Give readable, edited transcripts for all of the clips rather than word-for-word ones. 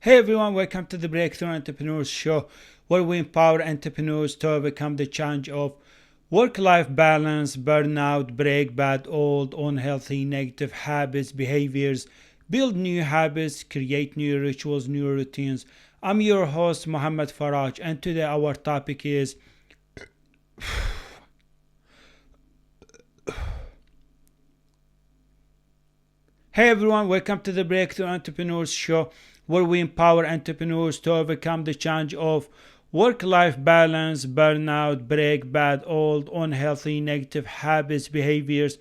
Hey everyone, welcome to the Breakthrough Entrepreneurs Show, where we empower entrepreneurs to overcome the challenge of work-life balance, burnout, break bad, old, unhealthy, negative habits, behaviors, build new habits, create new rituals, new routines. I'm your host, Mohammed Faraj, and today our topic is Hey everyone, welcome to the Breakthrough Entrepreneurs Show, where we empower entrepreneurs to overcome the challenge of work-life balance, burnout, break bad, old, unhealthy, negative habits, behaviors,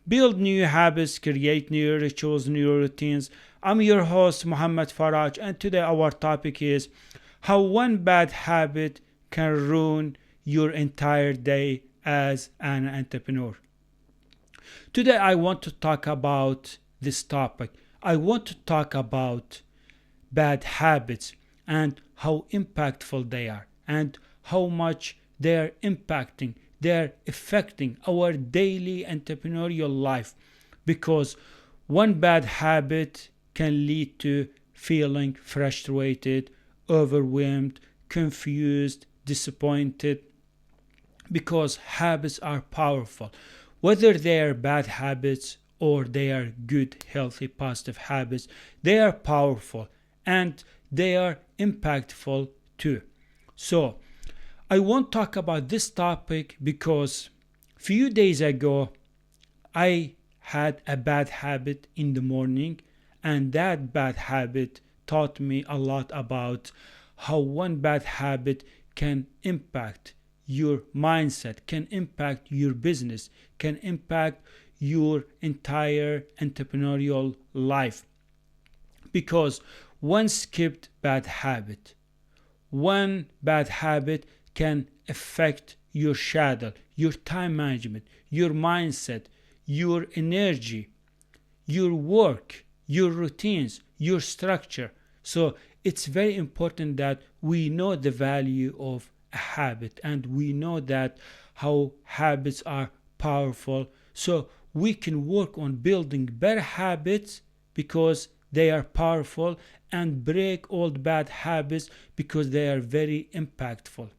build new habits, create new rituals, new routines. I'm your host, Mohammed Faraj, and today our topic is how one bad habit can ruin your entire day as an entrepreneur. Today I want to talk about this topic. I want to talk about bad habits and how impactful they are and how much they are impacting, they are affecting our daily entrepreneurial life, because one bad habit can lead to feeling frustrated, overwhelmed, confused, disappointed, because habits are powerful. Whether they are bad habits or they are good, healthy, positive habits, they are powerful and they are impactful too. So, I won't talk about this topic because few days ago I had a bad habit in the morning, and that bad habit taught me a lot about how one bad habit can impact your mindset, can impact your business, can impact your entire entrepreneurial life. Because one skipped bad habit, one bad habit can affect your schedule, your time management, your mindset, your energy, your work, your routines, your structure. So it's very important that we know the value of a habit, and we know that how habits are powerful, so we can work on building better habits because they are powerful, and break old bad habits because they are very impactful.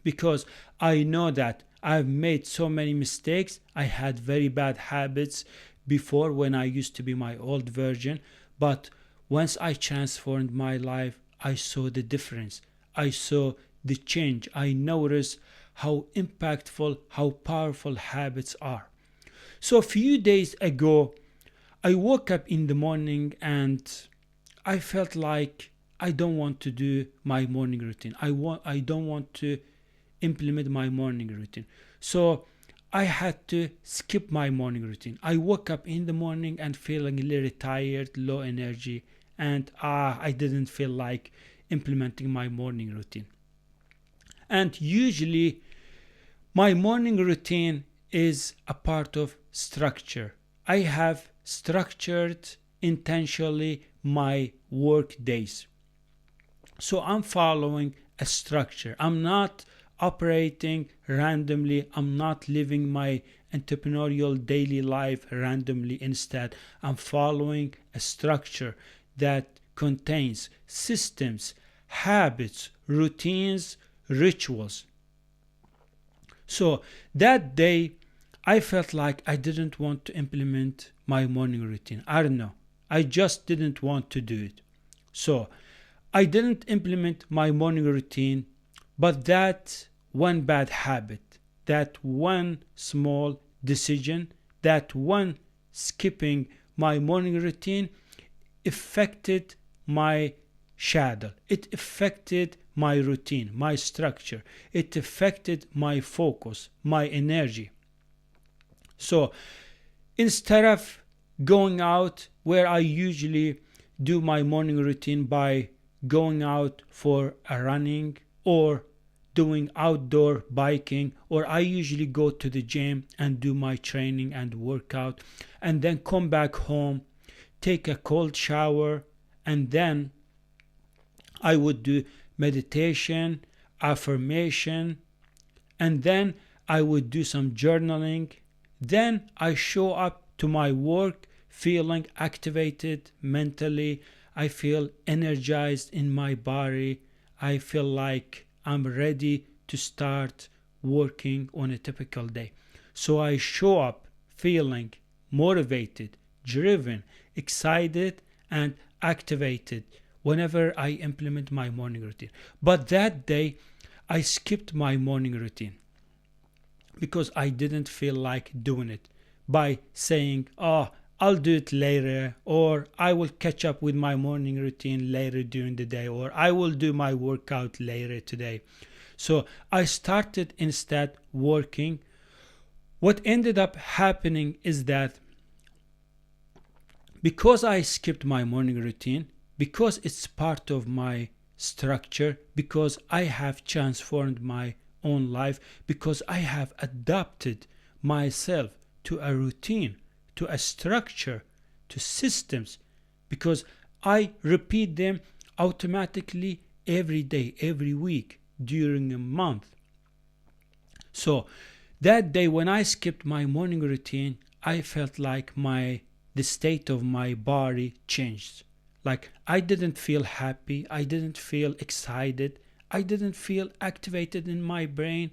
Because I know that I've made so many mistakes. I had very bad habits before when I used to be my old version, but once I transformed my life, I saw the difference. I saw the change. I noticed how impactful, how powerful habits are. So a few days ago, I woke up in the morning and I felt like I don't want to do my morning routine. I don't want to implement my morning routine. So I had to skip my morning routine. I woke up in the morning and feeling a little tired, low energy, and I didn't feel like implementing my morning routine. And usually my morning routine is a part of structure. I have structured intentionally my work days. So I'm following a structure. I'm not operating randomly. I'm not living my entrepreneurial daily life randomly. Instead, I'm following a structure that contains systems, habits, routines, rituals. So that day, I felt like I didn't want to implement my morning routine. I don't know. I just didn't want to do it. So I didn't implement my morning routine, but that one bad habit, that one small decision, that one skipping my morning routine affected my schedule. It affected my routine, my structure. It affected my focus, my energy. So instead of going out where I usually do my morning routine by going out for a running or doing outdoor biking, or I usually go to the gym and do my training and workout and then come back home, take a cold shower, and then I would do meditation, affirmation, and then I would do some journaling. Then I show up to my work feeling activated mentally. I feel energized in my body. I feel like I'm ready to start working on a typical day. So I show up feeling motivated, driven, excited, and activated whenever I implement my morning routine. But that day, I skipped my morning routine because I didn't feel like doing it by saying, oh, I'll do it later, or I will catch up with my morning routine later during the day, or I will do my workout later today. So I started instead working. What ended up happening is that because I skipped my morning routine, because it's part of my structure, because I have transformed my own life, because I have adapted myself to a routine, to a structure, to systems, because I repeat them automatically every day, every week, during a month. So that day when I skipped my morning routine, I felt like the state of my body changed. Like I didn't feel happy, I didn't feel excited, I didn't feel activated in my brain.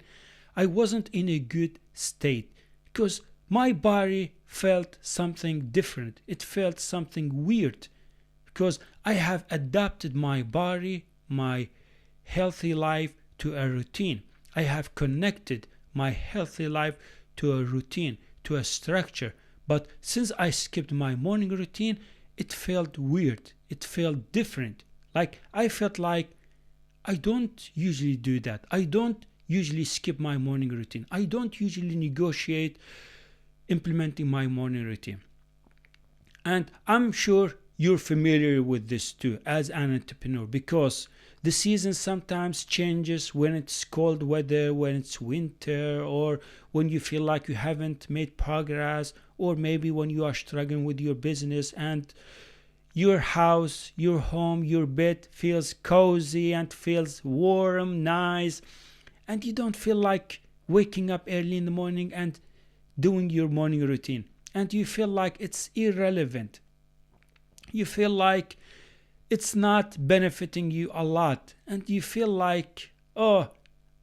I wasn't in a good state because my body felt something different. It felt something weird because I have adapted my body, my healthy life to a routine. I have connected my healthy life to a routine, to a structure. But since I skipped my morning routine, it felt weird. It felt different. Like I felt like I don't usually do that. I don't usually skip my morning routine. I don't usually negotiate implementing my morning routine. And I'm sure you're familiar with this too as an entrepreneur, because the season sometimes changes when it's cold weather, when it's winter, or when you feel like you haven't made progress, or maybe when you are struggling with your business and your house, your home, your bed feels cozy and feels warm, nice, and you don't feel like waking up early in the morning and doing your morning routine, and you feel like it's irrelevant. You feel like it's not benefiting you a lot, and you feel like, oh,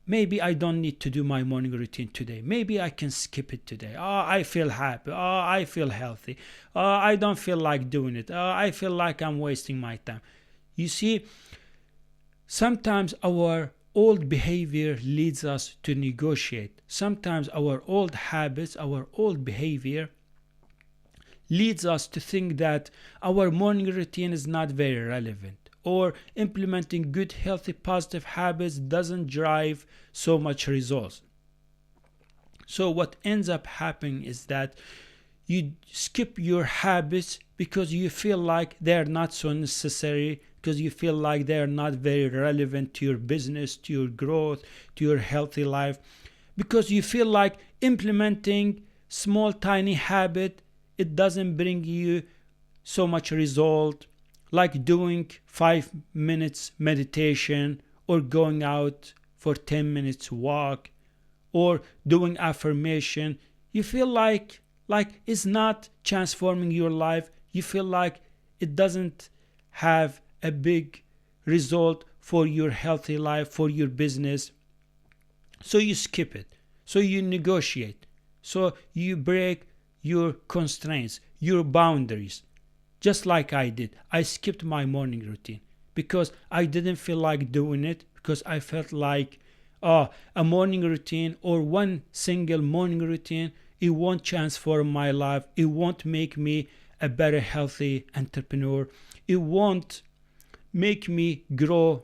maybe I don't need to do my morning routine today. Maybe I can skip it today. Oh, I feel happy. Oh, I feel healthy. Oh, I don't feel like doing it. Oh, I feel like I'm wasting my time. You see, sometimes our old behavior leads us to negotiate. Sometimes our old habits, our old behavior leads us to think that our morning routine is not very relevant, or implementing good, healthy, positive habits doesn't drive so much results. So what ends up happening is that you skip your habits because you feel like they're not so necessary, because you feel like they're not very relevant to your business, to your growth, to your healthy life, because you feel like implementing small tiny habit, it doesn't bring you so much result, like doing 5 minutes meditation, or going out for 10 minutes walk, or doing affirmation. You feel like it's not transforming your life. You feel like it doesn't have a big result for your healthy life, for your business. So you skip it. So you negotiate. So you break your constraints, your boundaries. Just like I did. I skipped my morning routine because I didn't feel like doing it, because I felt like a morning routine or one single morning routine, it won't transform my life. It won't make me a better healthy entrepreneur. It won't make me grow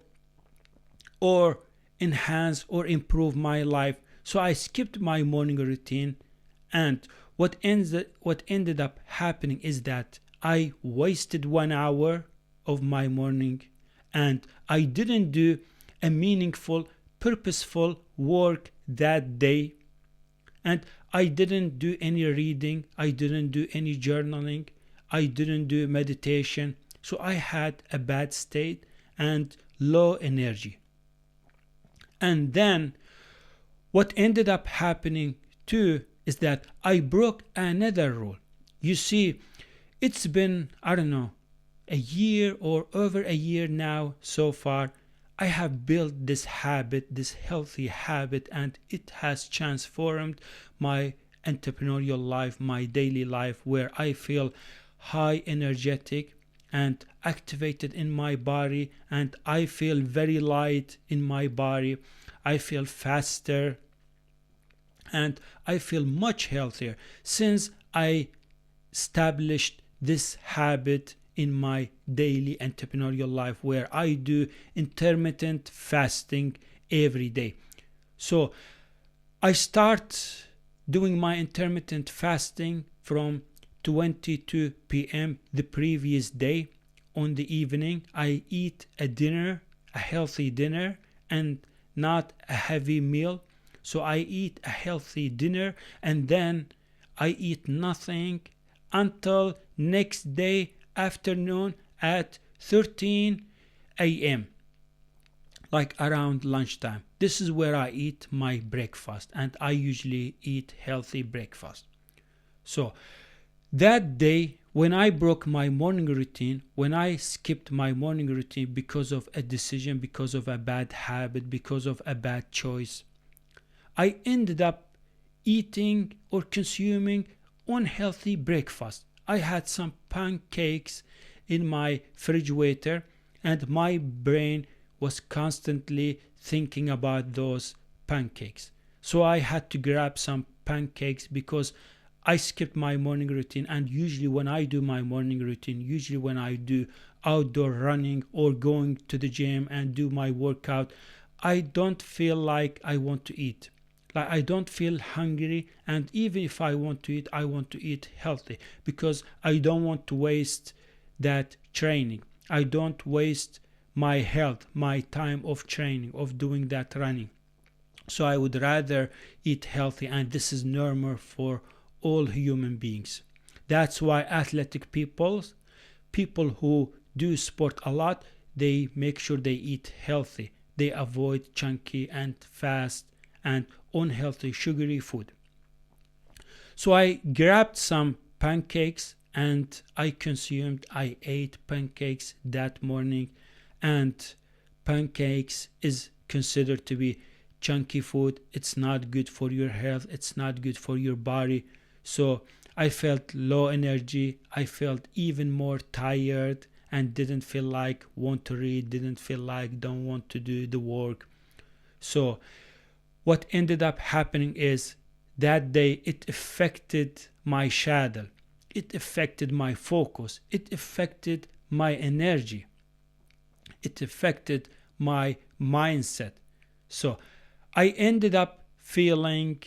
or enhance or improve my life. So I skipped my morning routine, and what ended up happening is that I wasted 1 hour of my morning, and I didn't do a meaningful, purposeful work that day. And I didn't do any reading, I didn't do any journaling, I didn't do meditation. So I had a bad state and low energy. And then what ended up happening too is that I broke another rule. You see, it's been, I don't know, a year or over a year now so far, I have built this habit, this healthy habit, and it has transformed my entrepreneurial life, my daily life, where I feel high energetic and activated in my body, and I feel very light in my body. I feel faster and I feel much healthier since I established this habit in my daily entrepreneurial life, where I do intermittent fasting every day. So I start doing my intermittent fasting from 22 p.m. the previous day. On the evening, I eat a dinner, a healthy dinner, and not a heavy meal. So I eat a healthy dinner and then I eat nothing until next day afternoon at 13 a.m. like around lunchtime. This is where I eat my breakfast, and I usually eat healthy breakfast. So that day when I broke my morning routine, when I skipped my morning routine because of a decision, because of a bad habit, because of a bad choice, I ended up eating or consuming unhealthy breakfast. I had some pancakes in my refrigerator and my brain was constantly thinking about those pancakes. So I had to grab some pancakes because I skipped my morning routine. And usually when I do my morning routine, usually when I do outdoor running or going to the gym and do my workout, I don't feel like I want to eat. Like I don't feel hungry, and even if I want to eat healthy because I don't want to waste that training. I don't waste my health, my time of training, of doing that running. So I would rather eat healthy, and this is normal for all human beings. That's why athletic people who do sport a lot, they make sure they eat healthy. They avoid chunky and fast and unhealthy sugary food. So I grabbed some pancakes and I ate pancakes that morning. And pancakes is considered to be chunky food. It's not good for your health. It's not good for your body. So I felt low energy. I felt even more tired and didn't feel like want to read, didn't feel like don't want to do the work. So what ended up happening is that day it affected my schedule. It affected my focus. It affected my energy. It affected my mindset. So I ended up feeling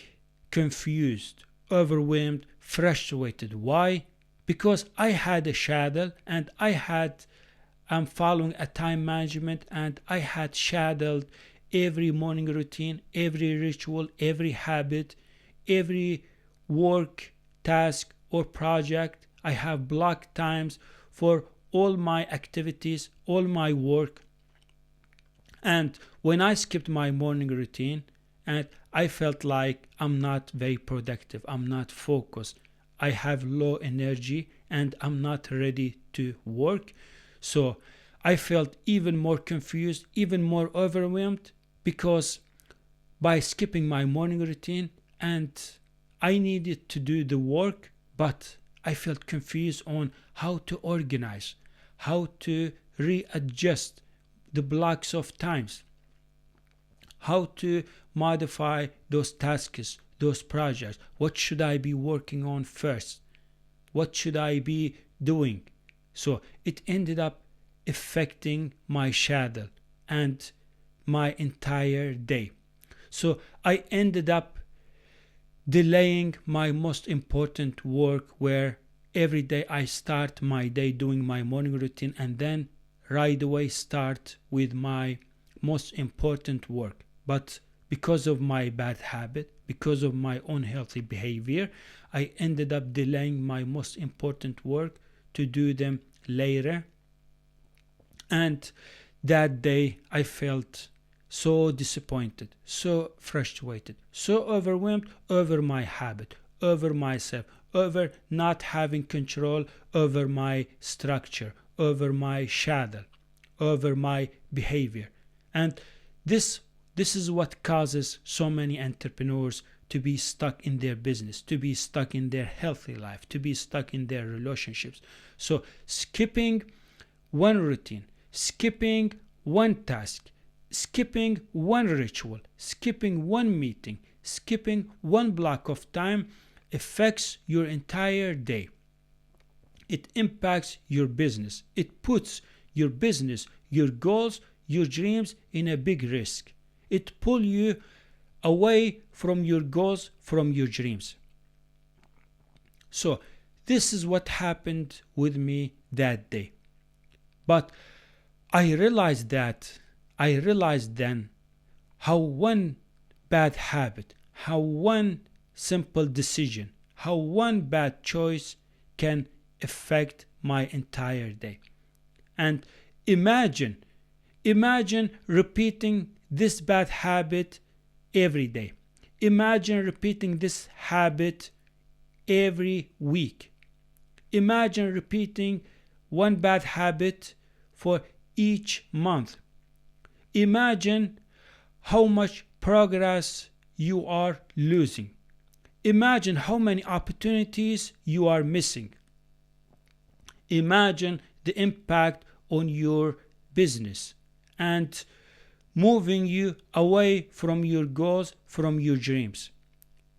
confused, overwhelmed, frustrated. Why? Because I had a schedule and I'm following a time management, and I had scheduled every morning routine, every ritual, every habit, every work, task, or project. I have blocked times for all my activities, all my work. And when I skipped my morning routine, and I felt like I'm not very productive, I'm not focused, I have low energy, and I'm not ready to work. So I felt even more confused, even more overwhelmed, because by skipping my morning routine, and I needed to do the work, but I felt confused on how to organize, how to readjust the blocks of times, how to modify those tasks, those projects. What should I be working on first? What should I be doing? So it ended up affecting my schedule and my entire day. So I ended up delaying my most important work, where every day I start my day doing my morning routine and then right away start with my most important work. But because of my bad habit, because of my unhealthy behavior, I ended up delaying my most important work to do them later. And that day I felt so disappointed, so frustrated, so overwhelmed over my habit, over myself, over not having control over my structure, over my shadow, over my behavior. And this is what causes so many entrepreneurs to be stuck in their business, to be stuck in their healthy life, to be stuck in their relationships. So skipping one routine, skipping one task, skipping one ritual, skipping one meeting, skipping one block of time affects your entire day. It impacts your business. It puts your business, your goals, your dreams in a big risk. It pulls you away from your goals, from your dreams. So this is what happened with me that day. But I realized then how one bad habit, how one simple decision, how one bad choice can affect my entire day. And imagine repeating this bad habit every day. Imagine repeating this habit every week. Imagine repeating one bad habit for each month. Imagine how much progress you are losing. Imagine how many opportunities you are missing. Imagine the impact on your business and moving you away from your goals, from your dreams.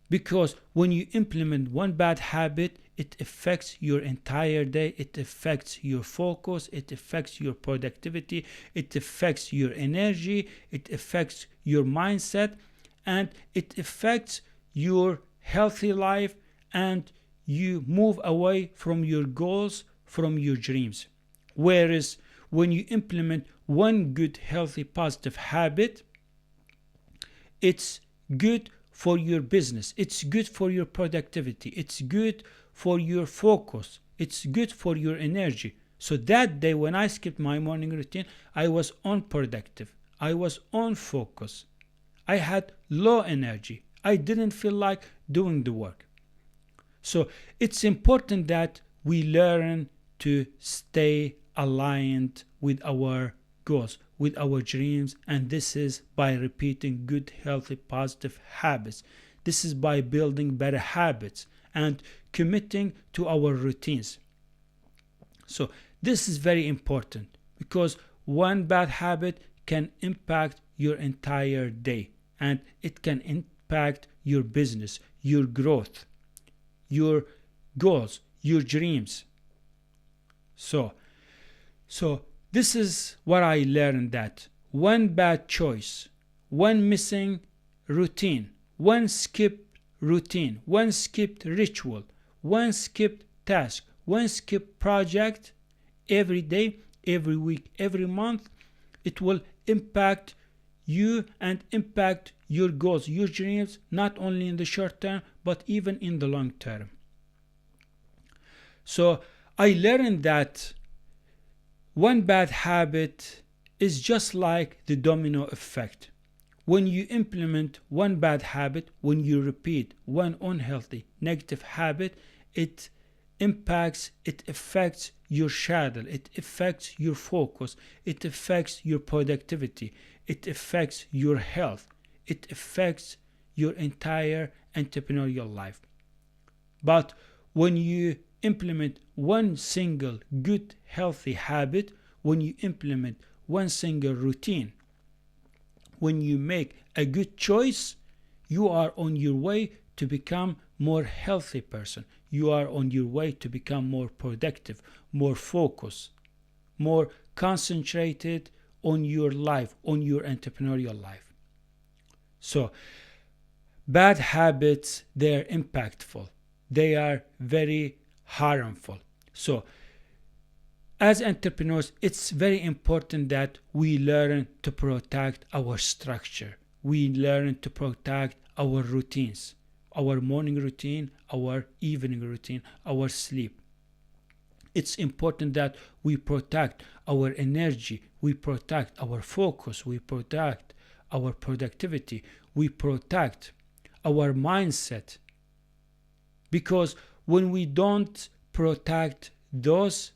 Because when you implement one bad habit, it affects your entire day. It affects your focus. It affects your productivity. It affects your energy. It affects your mindset. And it affects your healthy life. And you move away from your goals, from your dreams. Whereas when you implement one good, healthy, positive habit, it's good for your business. It's good for your productivity. It's good for your focus. It's good for your energy. So that day when I skipped my morning routine, I was unproductive. I was on focus. I had low energy. I didn't feel like doing the work. So it's important that we learn to stay aligned with our goals, with our dreams, and this is by repeating good, healthy, positive habits. This is by building better habits and committing to our routines. So this is very important because one bad habit can impact your entire day, and it can impact your business, your growth, your goals, your dreams. So this is what I learned, that one bad choice, one missing routine, one skipped routine, one skipped ritual, one skipped task, one skipped project every day, every week, every month, it will impact you and impact your goals, your dreams, not only in the short term, but even in the long term. So I learned that one bad habit is just like the domino effect. When you implement one bad habit, when you repeat one unhealthy, negative habit, it impacts, it affects your shadow, it affects your focus, it affects your productivity, it affects your health, it affects your entire entrepreneurial life. But when you implement one single good, healthy habit, when you implement one single routine, when you make a good choice, you are on your way to become more healthy person. You are on your way to become more productive, more focused, more concentrated on your life, on your entrepreneurial life. So bad habits, they're impactful. They are very harmful. So as entrepreneurs, it's very important that we learn to protect our structure. We learn to protect our routines, our morning routine, our evening routine, our sleep. It's important that we protect our energy, we protect our focus, we protect our productivity, we protect our mindset. Because when we don't protect those,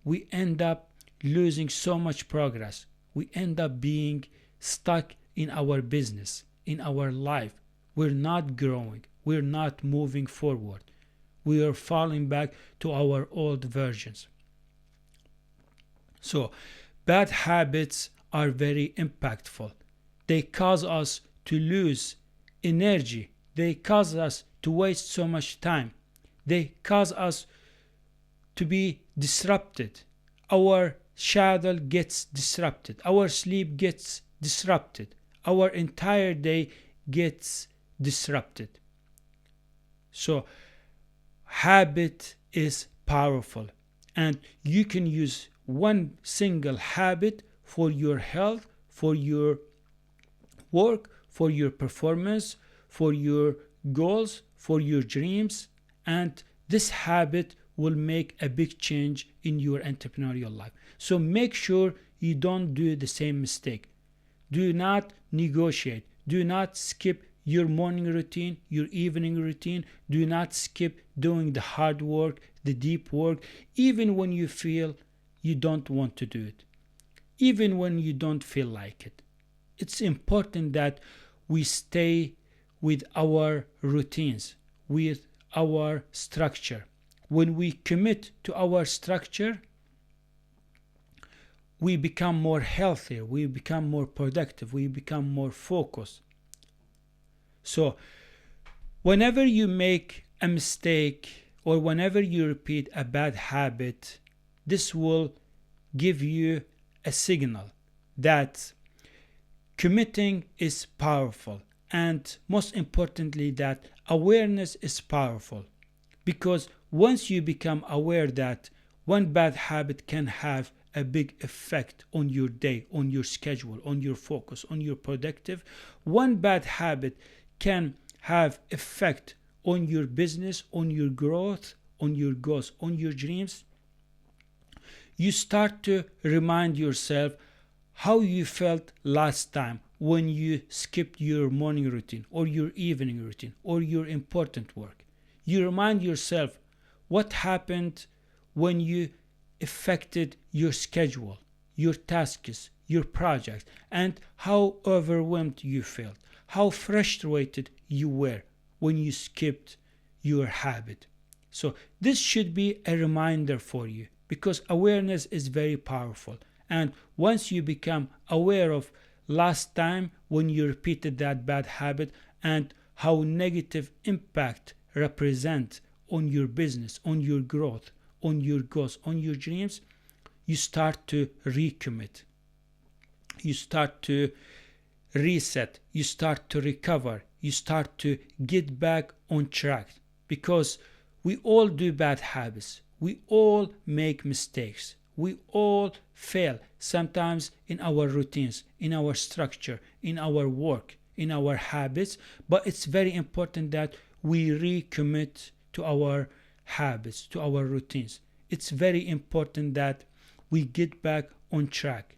we end up losing so much progress. We end up being stuck in our business, in our life. We're not growing. We're not moving forward. We are falling back to our old versions. So, bad habits are very impactful. They cause us to lose energy. They cause us to waste so much time. They cause us to be disrupted. Our schedule gets disrupted. Our sleep gets disrupted. Our entire day gets disrupted. So, habit is powerful, and you can use one single habit for your health, for your work, for your performance, for your goals, for your dreams, and this habit will make a big change in your entrepreneurial life. So make sure you don't do the same mistake. Do not negotiate. Do not skip your morning routine, your evening routine. Do not skip doing the hard work, the deep work, even when you feel you don't want to do it, even when you don't feel like it. It's important that we stay with our routines, with our structure. When we commit to our structure, we become more healthier, we become more productive, we become more focused. So, whenever you make a mistake or whenever you repeat a bad habit, this will give you a signal that committing is powerful, and most importantly that awareness is powerful, because once you become aware that one bad habit can have a big effect on your day, on your schedule, on your focus, on your productive, one bad habit can have effect on your business, on your growth, on your goals, on your dreams, you start to remind yourself how you felt last time when you skipped your morning routine or your evening routine or your important work. You remind yourself what happened when you affected your schedule, your tasks, your projects, and how overwhelmed you felt, how frustrated you were when you skipped your habit. So this should be a reminder for you, because awareness is very powerful. And once you become aware of last time when you repeated that bad habit and how negative impact represent on your business, on your growth, on your goals, on your dreams, you start to recommit. You start to reset. You start to recover. You start to get back on track, because we all do bad habits. We all make mistakes. We all fail sometimes in our routines, in our structure, in our work, in our habits. But it's very important that we recommit to our habits, to our routines. It's very important that we get back on track.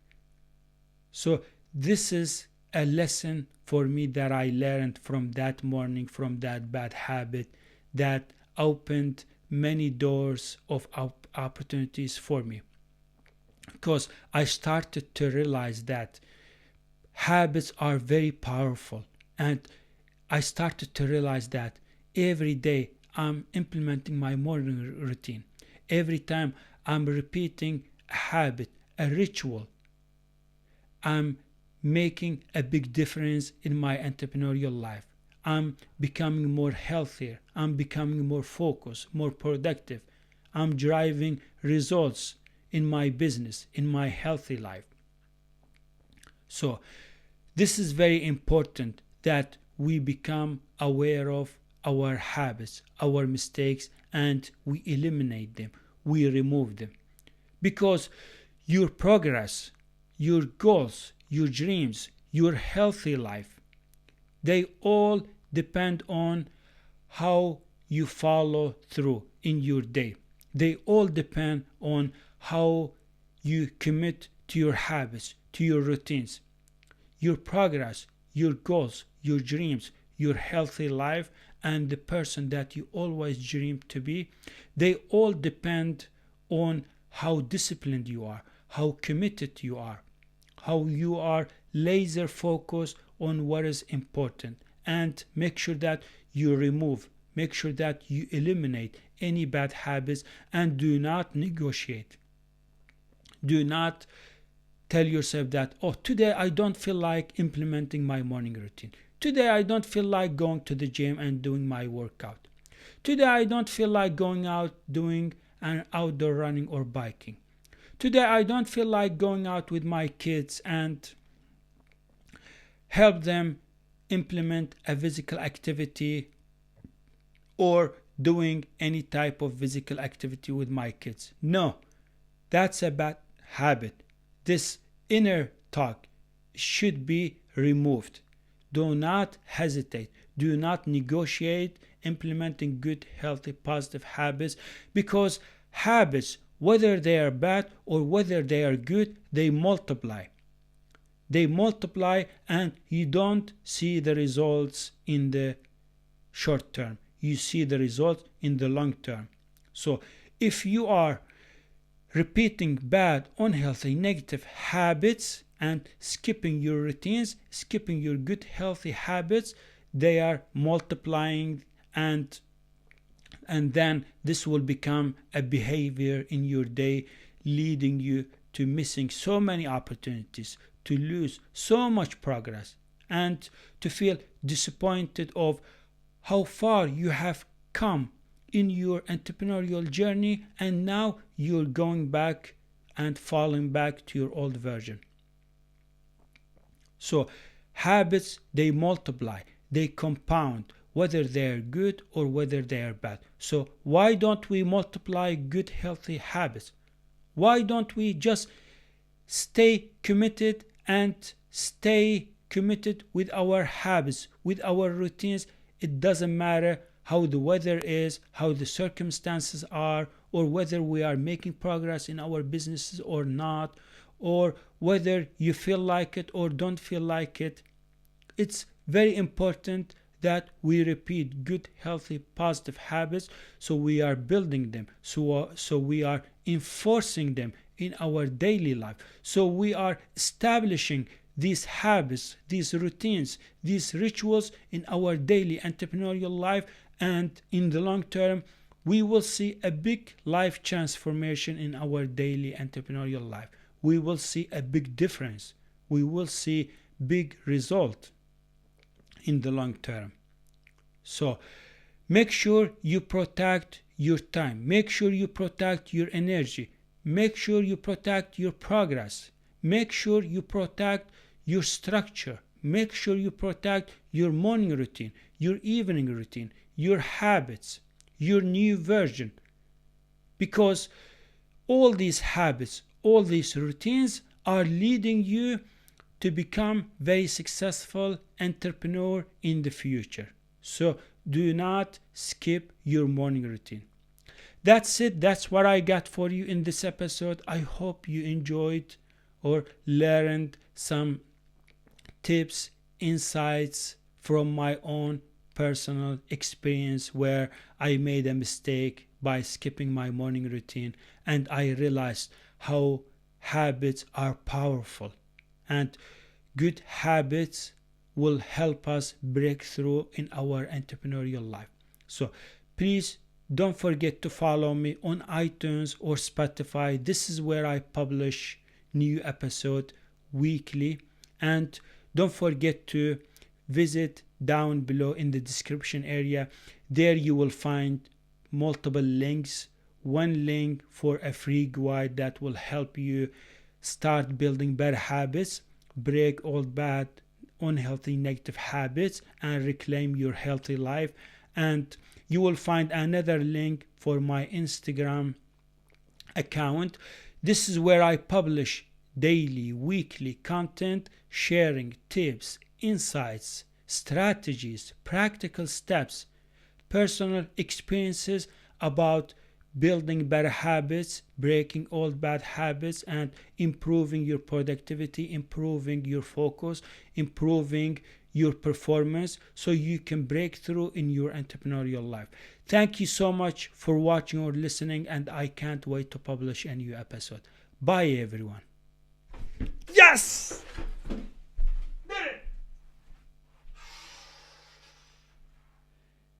So this is a lesson for me that I learned from that morning, from that bad habit that opened many doors of opportunities for me, because I started to realize that habits are very powerful, and I started to realize that every day I'm implementing my morning routine. Every time I'm repeating a habit, a ritual, I'm making a big difference in my entrepreneurial life. I'm becoming more healthier. I'm becoming more focused, more productive. I'm driving results in my business, in my healthy life. So this is very important that we become aware of our habits, our mistakes, and we eliminate them. We remove them. Because your progress, your goals, your dreams, your healthy life, they all depend on how you follow through in your day. They all depend on how you commit to your habits, to your routines. Your progress, your goals, your dreams, your healthy life, and the person that you always dream to be, they all depend on how disciplined you are, how committed you are, how you are laser focused on what is important, and make sure that you make sure that you eliminate any bad habits, and do not negotiate. Do not tell yourself that, oh, today I don't feel like implementing my morning routine. Today I don't feel like going to the gym and doing my workout. Today I don't feel like going out doing an outdoor running or biking. Today I don't feel like going out with my kids and help them implement a physical activity or doing any type of physical activity with my kids. No, that's a bad habit. This inner talk should be removed. Do not hesitate. Do not negotiate implementing good, healthy, positive habits, because habits, whether they are bad or whether they are good, they multiply. They multiply, and you don't see the results in the short term. You see the results in the long term. So if you are repeating bad, unhealthy, negative habits and skipping your routines, skipping your good, healthy habits, they are multiplying, and then this will become a behavior in your day, leading you to missing so many opportunities, to lose so much progress, and to feel disappointed of how far you have come in your entrepreneurial journey, and now you're going back and falling back to your old version. So habits, they multiply, they compound, whether they're good or whether they are bad. So why don't we multiply good, healthy habits? Why don't we just stay committed with our habits, with our routines? It doesn't matter how the weather is, how the circumstances are, or whether we are making progress in our businesses or not, or whether you feel like it or don't feel like it. It's very important that we repeat good, healthy, positive habits, so we are building them, so we are enforcing them in our daily life, so we are establishing these habits, these routines, these rituals in our daily entrepreneurial life, and in the long term we will see a big life transformation in our daily entrepreneurial life. We will see a big difference. We will see big result in the long term. So make sure you protect your time. Make sure you protect your energy. Make sure you protect your progress. Make sure you protect your structure. Make sure you protect your morning routine, your evening routine, your habits, your new version. Because all these habits, all these routines are leading you to become very successful entrepreneur in the future. So do not skip your morning routine. That's it. That's what I got for you in this episode. I hope you enjoyed or learned some tips, insights from my own personal experience where I made a mistake by skipping my morning routine, and I realized how habits are powerful, and good habits will help us break through in our entrepreneurial life. So please don't forget to follow me on iTunes or Spotify. This is where I publish new episode weekly. And don't forget to visit down below in the description area. There you will find multiple links. One link for a free guide that will help you start building better habits, break old bad, unhealthy, negative habits, and reclaim your healthy life. And you will find another link for my Instagram account. This is where I publish daily, weekly content, sharing tips, insights, strategies, practical steps, personal experiences about building better habits, breaking old bad habits, and improving your productivity, improving your focus, improving your performance, so you can break through in your entrepreneurial life. Thank you so much for watching or listening, and I can't wait to publish a new episode. Bye everyone. Yes!